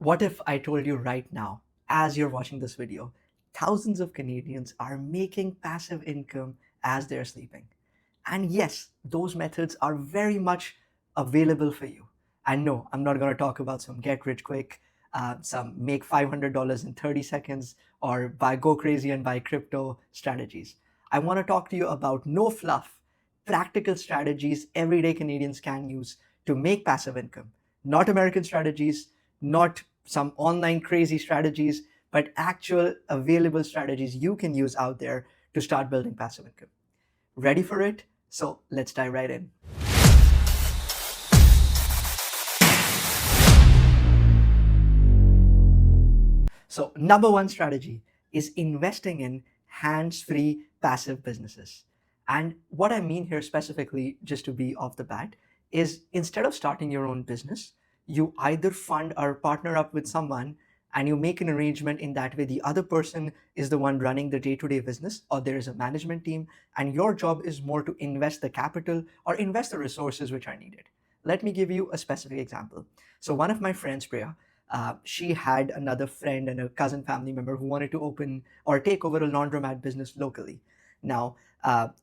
What if I told you right now, as you're watching this video, thousands of Canadians are making passive income as they're sleeping? And yes, those methods are very much available for you. And no, I'm not going to talk about some get rich quick, some make $500 in 30 seconds, or buy go crazy and buy crypto strategies. I want to talk to you about no fluff, practical strategies everyday Canadians can use to make passive income. Not American strategies, not some online crazy strategies, but actual available strategies you can use out there to start building passive income. Ready for it? So let's dive right in. So, number one strategy is investing in hands free passive businesses. And what I mean here specifically, just to be off the bat, is instead of starting your own business, you either fund or partner up with someone and you make an arrangement in that way the other person is the one running the day-to-day business, or there is a management team and your job is more to invest the capital or invest the resources which are needed. Let me give you a specific example. So one of my friends, Priya, she had another friend and a cousin family member who wanted to open or take over a laundromat business locally. Now,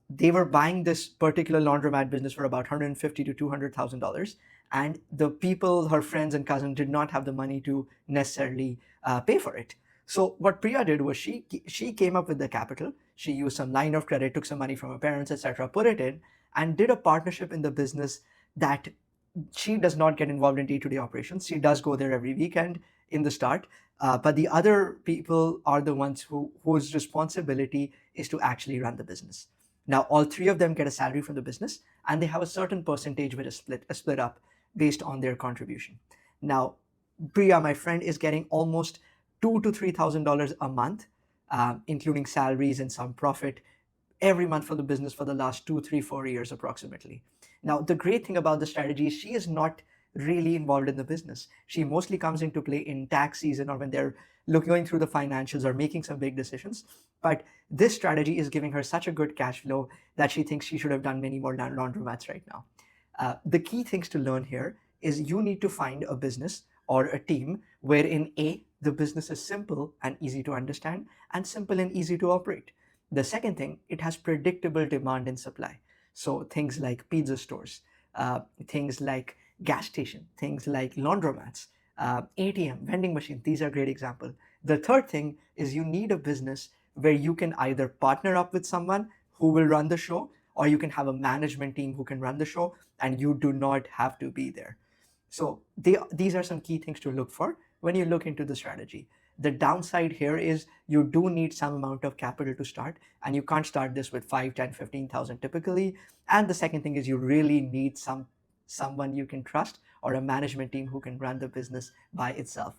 they were buying this particular laundromat business for about $150,000 to $200,000, and the people, her friends and cousins, did not have the money to necessarily pay for it. So what Priya did was she came up with the capital. She used some line of credit, took some money from her parents, etc., put it in, and did a partnership in the business that she does not get involved in day-to-day operations. She does go there every weekend in the start, but the other people are the ones whose responsibility is to actually run the business. Now, all three of them get a salary from the business, and they have a certain percentage with a split up based on their contribution. Now, Priya, my friend, is getting almost $2,000 to $3,000 a month, including salaries and some profit every month for the business for the last 2, 3, 4 years approximately. Now, the great thing about the strategy is she is not really involved in the business. She mostly comes into play in tax season or when they're going through the financials or making some big decisions. But this strategy is giving her such a good cash flow that she thinks she should have done many more laundromats right now. The key things to learn here is you need to find a business or a team wherein A, the business is simple and easy to understand and simple and easy to operate. The second thing, it has predictable demand and supply. So things like pizza stores, things like gas station, things like laundromats, ATM, vending machines, these are great examples. The third thing is you need a business where you can either partner up with someone who will run the show, or you can have a management team who can run the show and you do not have to be there. So these are some key things to look for when you look into the strategy. The downside here is you do need some amount of capital to start, and you can't start this with 5, 10, 15,000 typically. And the second thing is you really need someone you can trust or a management team who can run the business by itself.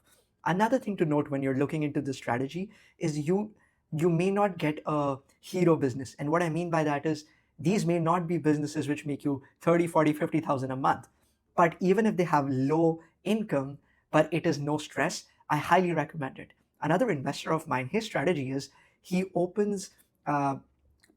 Another thing to note when you're looking into the strategy is you may not get a hero business. And what I mean by that is these may not be businesses which make you 30, 40, 50,000 a month. But even if they have low income, but it is no stress, I highly recommend it. Another investor of mine, his strategy is he opens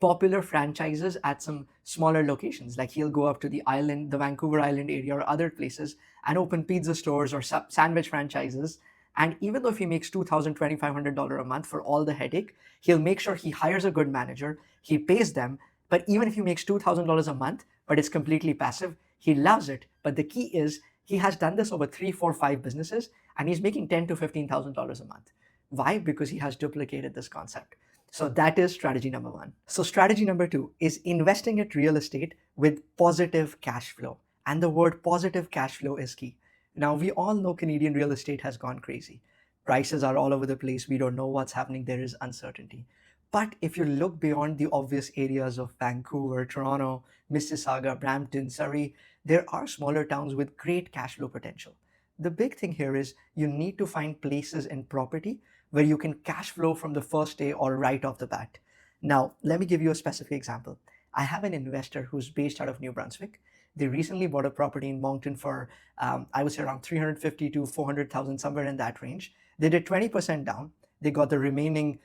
popular franchises at some smaller locations. Like he'll go up to the island, the Vancouver Island area or other places and open pizza stores or sandwich franchises. And even though if he makes $2,000, $2,500 a month for all the headache, he'll make sure he hires a good manager, he pays them. But even if he makes $2,000 a month, but it's completely passive, he loves it. But the key is he has done this over 3, 4, 5 businesses, and he's making $10,000 to $15,000 a month. Why? Because he has duplicated this concept. So that is strategy number one. So strategy number two is investing in real estate with positive cash flow. And the word positive cash flow is key. Now, we all know Canadian real estate has gone crazy. Prices are all over the place. We don't know what's happening. There is uncertainty. But if you look beyond the obvious areas of Vancouver, Toronto, Mississauga, Brampton, Surrey, there are smaller towns with great cash flow potential. The big thing here is you need to find places in property where you can cash flow from the first day or right off the bat. Now, let me give you a specific example. I have an investor who's based out of New Brunswick. They recently bought a property in Moncton for, I would say around 350 to 400,000, somewhere in that range. They did 20% down. They got the remaining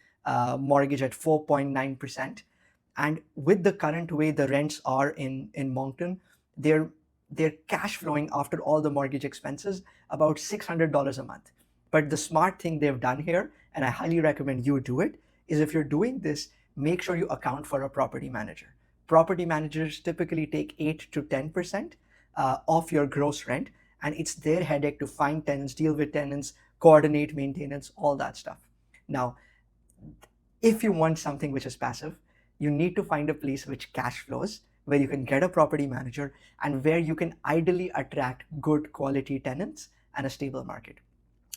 mortgage at 4.9%. And with the current way the rents are in Moncton, they're cash flowing after all the mortgage expenses about $600 a month. But the smart thing they've done here, and I highly recommend you do it, is if you're doing this, make sure you account for a property manager. Property managers typically take 8 to 10% of your gross rent, and it's their headache to find tenants, deal with tenants, coordinate maintenance, all that stuff. Now, if you want something which is passive, you need to find a place which cash flows, where you can get a property manager and where you can ideally attract good quality tenants and a stable market.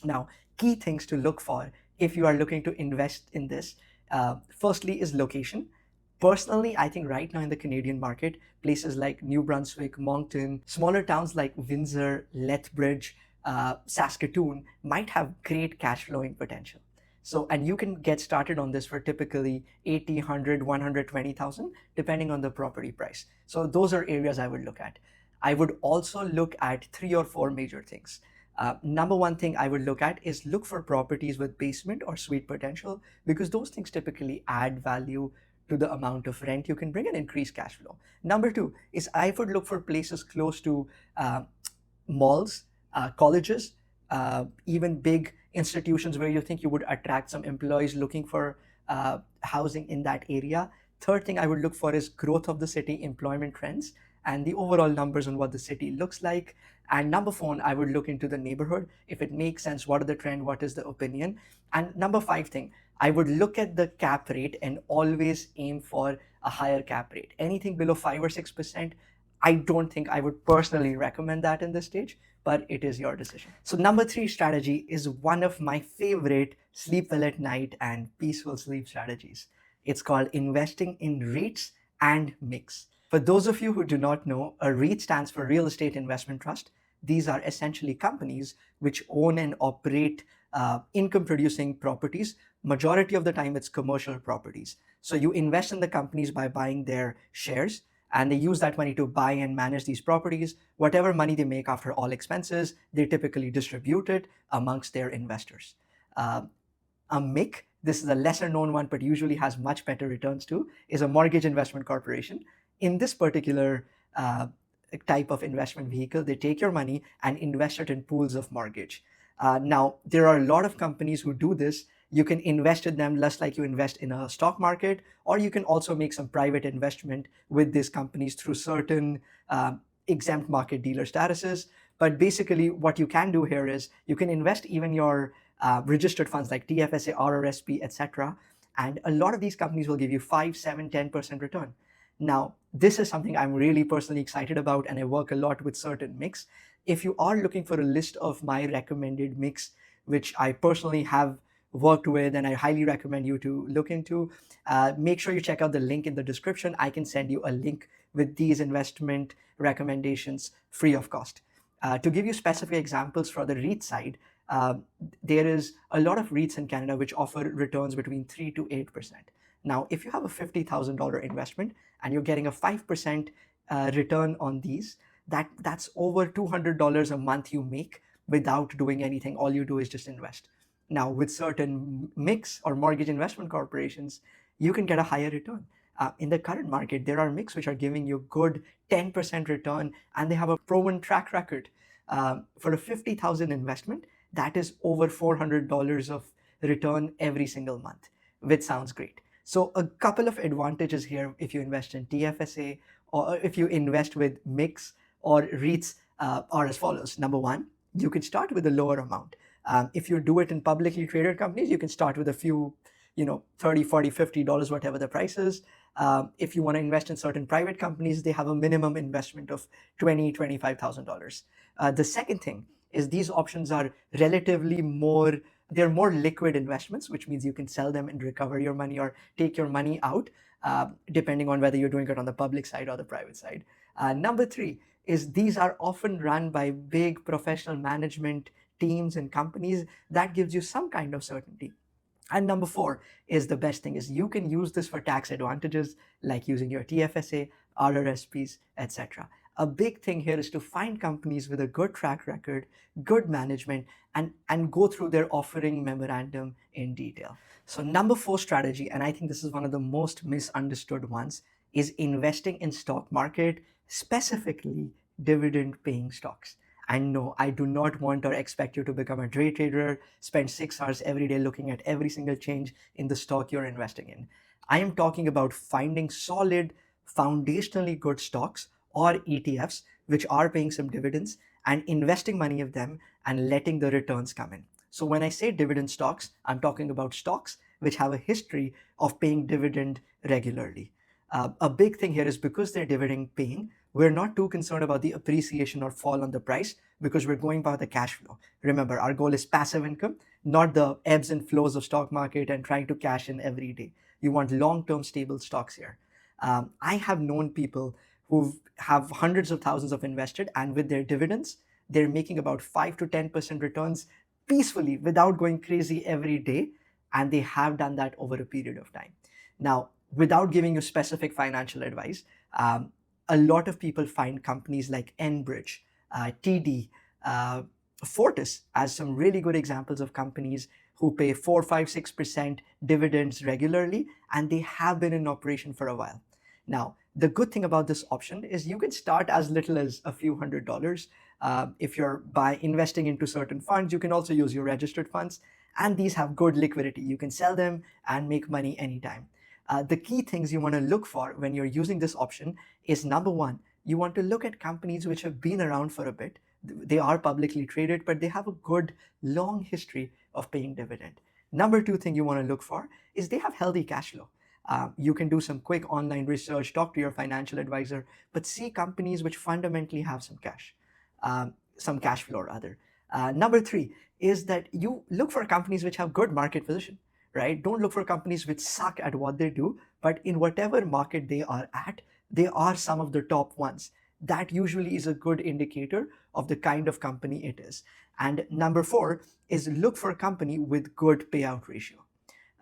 Now, key things to look for if you are looking to invest in this, firstly is location. Personally, I think right now in the Canadian market, places like New Brunswick, Moncton, smaller towns like Windsor, Lethbridge, Saskatoon might have great cash flowing potential. So, and you can get started on this for typically 80, 100, 120,000, depending on the property price. So those are areas I would look at. I would also look at 3 or 4 major things. Number one thing I would look at is look for properties with basement or suite potential, because those things typically add value to the amount of rent you can bring and increase cash flow. Number two is I would look for places close to malls, colleges, even big institutions where you think you would attract some employees looking for housing in that area. Third thing I would look for is growth of the city, employment trends, and the overall numbers on what the city looks like. And number four, I would look into the neighborhood. If it makes sense, what are the trend, what is the opinion? And number five thing, I would look at the cap rate and always aim for a higher cap rate. Anything below 5 or 6%, I don't think I would personally recommend that in this stage, but it is your decision. So number three strategy is one of my favorite sleep well at night and peaceful sleep strategies. It's called investing in REITs and MICs. For those of you who do not know, a REIT stands for Real Estate Investment Trust. These are essentially companies which own and operate income producing properties. Majority of the time, it's commercial properties. So you invest in the companies by buying their shares, and they use that money to buy and manage these properties. Whatever money they make after all expenses, they typically distribute it amongst their investors. Uh, a MIC, this is a lesser known one, but usually has much better returns too, is a mortgage investment corporation. In this particular type of investment vehicle, they take your money and invest it in pools of mortgage. Now, there are a lot of companies who do this. You can invest in them less like you invest in a stock market, or you can also make some private investment with these companies through certain exempt market dealer statuses. But basically, what you can do here is you can invest even your registered funds like TFSA, RRSP, etc. And a lot of these companies will give you 5, 7, 10% return. Now, this is something I'm really personally excited about, and I work a lot with certain MICs. If you are looking for a list of my recommended MICs, which I personally have worked with and I highly recommend you to look into, make sure you check out the link in the description. I can send you a link with these investment recommendations free of cost. To give you specific examples for the REIT side, uh, there is a lot of REITs in Canada which offer returns between 3 to 8%. Now, if you have a $50,000 investment and you're getting a 5% return on these, that's over $200 a month you make without doing anything. All you do is just invest. Now, with certain MICs or mortgage investment corporations, you can get a higher return. In the current market, there are MICs which are giving you good 10% return, and they have a proven track record. For a 50,000 investment, that is over $400 of return every single month, which sounds great. So a couple of advantages here if you invest in TFSA or if you invest with MICs or REITs are as follows. Number one, you can start with a lower amount. If you do it in publicly traded companies, you can start with a few, 30, 40, $50, whatever the price is. If you want to invest in certain private companies, they have a minimum investment of $20,000, $25,000. The second thing is these options are relatively more, they're more liquid investments, which means you can sell them and recover your money or take your money out, depending on whether you're doing it on the public side or the private side. Number three is these are often run by big professional management teams and companies. That gives you some kind of certainty. And number four is the best thing is you can use this for tax advantages like using your TFSA, RRSPs, etc. A big thing here is to find companies with a good track record, good management, and go through their offering memorandum in detail. So number four strategy, and I think this is one of the most misunderstood ones, is investing in stock market, specifically dividend paying stocks. And no, I do not want or expect you to become a day trader, spend 6 hours every day looking at every single change in the stock you're investing in. I am talking about finding solid, foundationally good stocks or ETFs which are paying some dividends and investing money of them and letting the returns come in. So when I say dividend stocks, I'm talking about stocks which have a history of paying dividend regularly. A big thing here is because they're dividend paying, we're not too concerned about the appreciation or fall on the price because we're going by the cash flow. Remember, our goal is passive income, not the ebbs and flows of stock market and trying to cash in every day. You want long-term stable stocks here. I have known people who have hundreds of thousands of invested, and with their dividends, they're making about 5 to 10% returns peacefully without going crazy every day. And they have done that over a period of time. Now, without giving you specific financial advice, a lot of people find companies like Enbridge, TD, uh, Fortis as some really good examples of companies who pay 4, 5, 6% dividends regularly, and they have been in operation for a while. Now, the good thing about this option is you can start as little as a few $100s. If you're by investing into certain funds, you can also use your registered funds, and these have good liquidity. You can sell them and make money anytime. The key things you want to look for when you're using this option is number one, you want to look at companies which have been around for a bit. They are publicly traded, but they have a good long history of paying dividend. Number two thing you want to look for is they have healthy cash flow. You can do some quick online research, talk to your financial advisor, but see companies which fundamentally have some cash flow rather. Number three is that you look for companies which have good market position, right? Don't look for companies which suck at what they do, but in whatever market they are at, they are some of the top ones. That usually is a good indicator of the kind of company it is. And number four is look for a company with good payout ratio.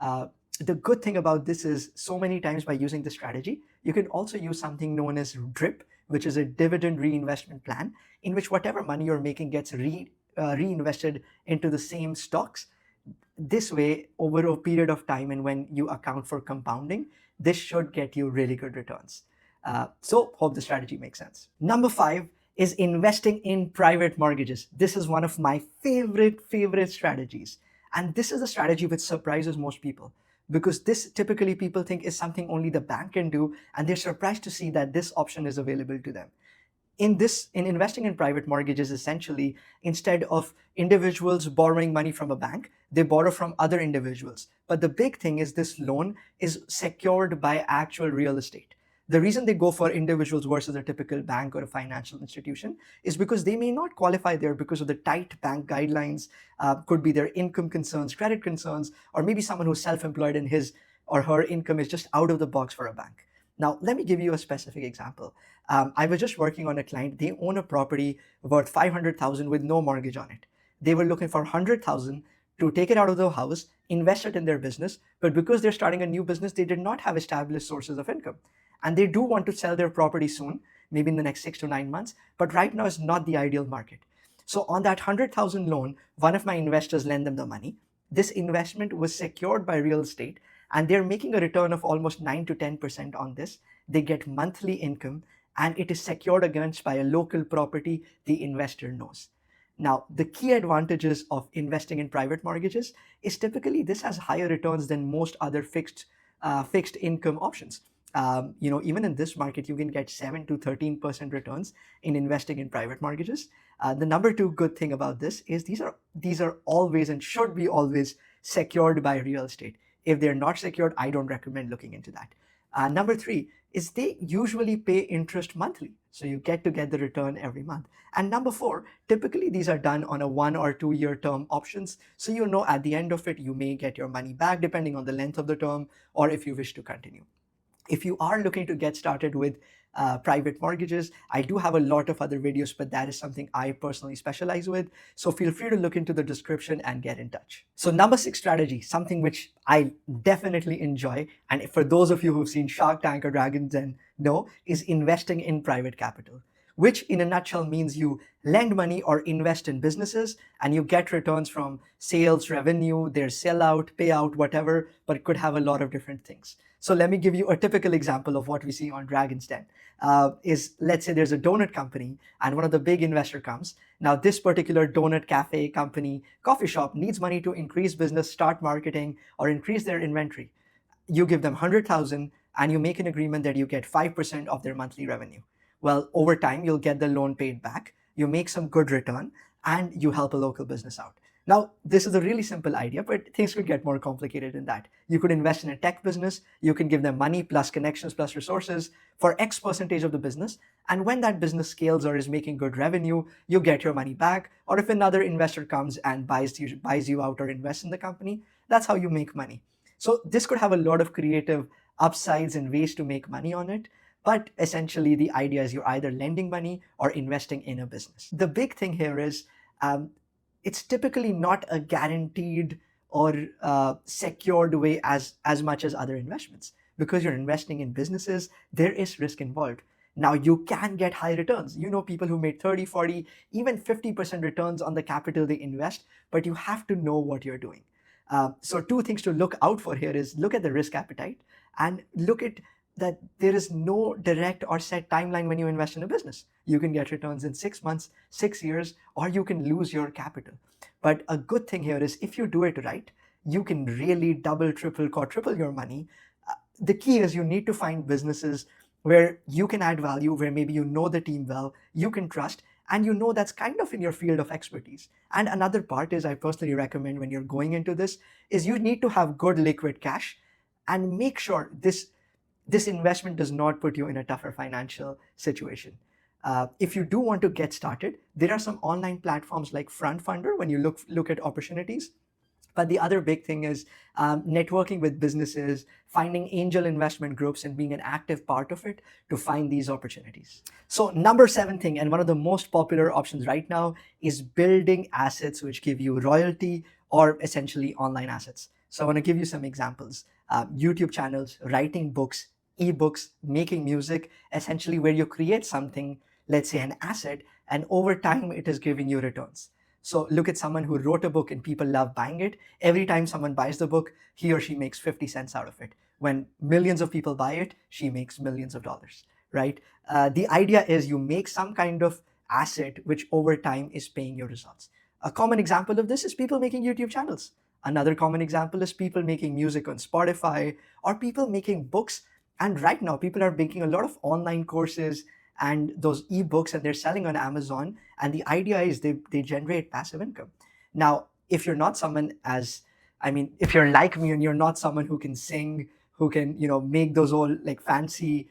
Uh, the good thing about this is so many times by using this strategy, you can also use something known as DRIP, which is a dividend reinvestment plan, in which whatever money you're making gets reinvested into the same stocks. This way, over a period of time, and when you account for compounding, this should get you really good returns. So hope the strategy makes sense. Number five is investing in private mortgages. This is one of my favorite strategies. And this is a strategy which surprises most people because this typically people think is something only the bank can do, and they're surprised to see that this option is available to them. In investing in private mortgages, essentially, instead of individuals borrowing money from a bank, they borrow from other individuals. But the big thing is this loan is secured by actual real estate. The reason they go for individuals versus a typical bank or a financial institution is because they may not qualify there because of the tight bank guidelines, could be their income concerns, credit concerns, or maybe someone who's self-employed and his or her income is just out of the box for a bank. Now, let me give you a specific example. I was just working on a client. They own a property worth 500,000 with no mortgage on it. They were looking for 100,000 to take it out of the house, invest it in their business. But because they're starting a new business, they did not have established sources of income. And they do want to sell their property soon, maybe in the next 6 to 9 months. But right now is not the ideal market. So on that 100,000 loan, one of my investors lent them the money. This investment was secured by real estate, and they're making a return of almost 9 to 10% on this. They get monthly income, and it is secured against by a local property the investor knows. Now, the key advantages of investing in private mortgages is typically this has higher returns than most other fixed income options. Even in this market, you can get 7 to 13% returns in investing in private mortgages. The number two good thing about this is these are always and should be always secured by real estate. If they're not secured, I don't recommend looking into that. Number three is they usually pay interest monthly. So you get the return every month. And number four, typically these are done on a 1 or 2 year term options. So you know at the end of it, you may get your money back depending on the length of the term or if you wish to continue. If you are looking to get started with private mortgages, I do have a lot of other videos, but that is something I personally specialize with. So feel free to look into the description and get in touch. So number six strategy, something which I definitely enjoy, and for those of you who've seen Shark Tank or Dragons Den know, is investing in private capital. which in a nutshell means you lend money or invest in businesses and you get returns from sales, revenue, their sellout, payout, whatever, but it could have a lot of different things. So let me give you a typical example of what we see on Dragon's Den. Is let's say there's a donut company and one of the big investor comes. Now this particular donut cafe company, coffee shop needs money to increase business, start marketing, or increase their inventory. You give them 100,000 and you make an agreement that you get 5% of their monthly revenue. Well, over time, you'll get the loan paid back, you make some good return, and you help a local business out. Now, this is a really simple idea, but things could get more complicated than that. You could invest in a tech business, you can give them money plus connections plus resources for X percentage of the business. And when that business scales or is making good revenue, you get your money back. Or if another investor comes and buys you out or invests in the company, that's how you make money. So this could have a lot of creative upsides and ways to make money on it. But essentially, the idea is you're either lending money or investing in a business. The big thing here is it's typically not a guaranteed or secured way as much as other investments. Because you're investing in businesses, there is risk involved. Now, you can get high returns. You know people who made 30, 40, even 50% returns on the capital they invest, but you have to know what you're doing. So two things to look out for here is look at the risk appetite and look at that there is no direct or set timeline when you invest in a business. You can get returns in 6 months, 6 years, or you can lose your capital. But a good thing here is if you do it right, you can really double, triple, quadruple your money. The key is you need to find businesses where you can add value, where maybe you know the team well, you can trust, and you know that's kind of in your field of expertise. And another part is I personally recommend when you're going into this is you need to have good liquid cash and make sure this investment does not put you in a tougher financial situation. If you do want to get started, there are some online platforms like Front Funder when you look at opportunities. But the other big thing is networking with businesses, finding angel investment groups and being an active part of it to find these opportunities. So number 7 thing, and one of the most popular options right now, is building assets which give you royalty or essentially online assets. So I want to give you some examples. YouTube channels, writing books, ebooks, making music, essentially where you create something, let's say an asset, and over time it is giving you returns. So look at someone who wrote a book and people love buying it. Every time someone buys the book, he or she makes 50 cents out of it. When millions of people buy it, she makes millions of dollars, right? The idea is you make some kind of asset which over time is paying you results. A common example of this is people making YouTube channels. Another common example is people making music on Spotify or people making books. And right now, people are making a lot of online courses and those ebooks and they're selling on Amazon. And the idea is they generate passive income. Now, if you're not someone if you're like me and you're not someone who can sing, who can, make those all like fancy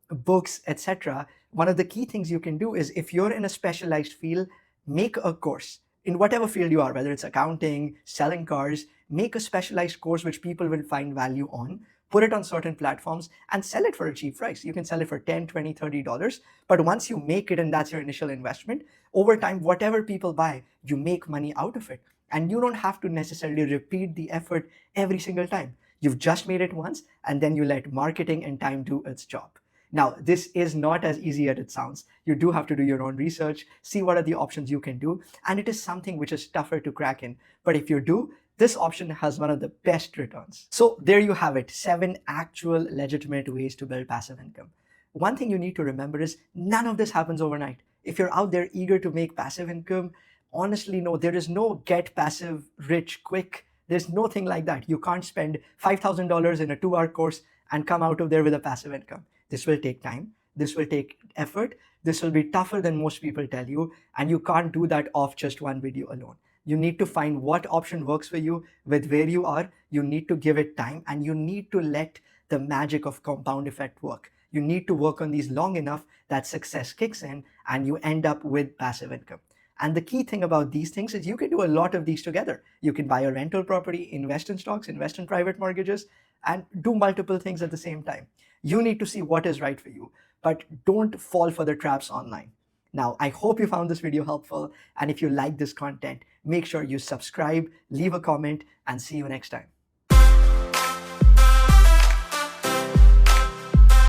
books, etc. One of the key things you can do is if you're in a specialized field, make a course in whatever field you are, whether it's accounting, selling cars, make a specialized course which people will find value on. Put it on certain platforms and sell it for a cheap price. You can sell it for $10, $20, $30. But once you make it and that's your initial investment, over time, whatever people buy, you make money out of it. And you don't have to necessarily repeat the effort every single time. You've just made it once and then you let marketing and time do its job. Now, this is not as easy as it sounds. You do have to do your own research, see what are the options you can do. And it is something which is tougher to crack in. But if you do, this option has one of the best returns. So there you have it, 7 actual legitimate ways to build passive income. One thing you need to remember is none of this happens overnight. If you're out there eager to make passive income, honestly, no, there is no get passive rich quick. There's no thing like that. You can't spend $5,000 in a 2-hour course and come out of there with a passive income. This will take time. This will take effort. This will be tougher than most people tell you. And you can't do that off just one video alone. You need to find what option works for you with where you are. You need to give it time and you need to let the magic of compound effect work. You need to work on these long enough that success kicks in and you end up with passive income. And the key thing about these things is you can do a lot of these together. You can buy a rental property, invest in stocks, invest in private mortgages, and do multiple things at the same time. You need to see what is right for you, but don't fall for the traps online. Now, I hope you found this video helpful. And if you like this content, make sure you subscribe, leave a comment, and see you next time.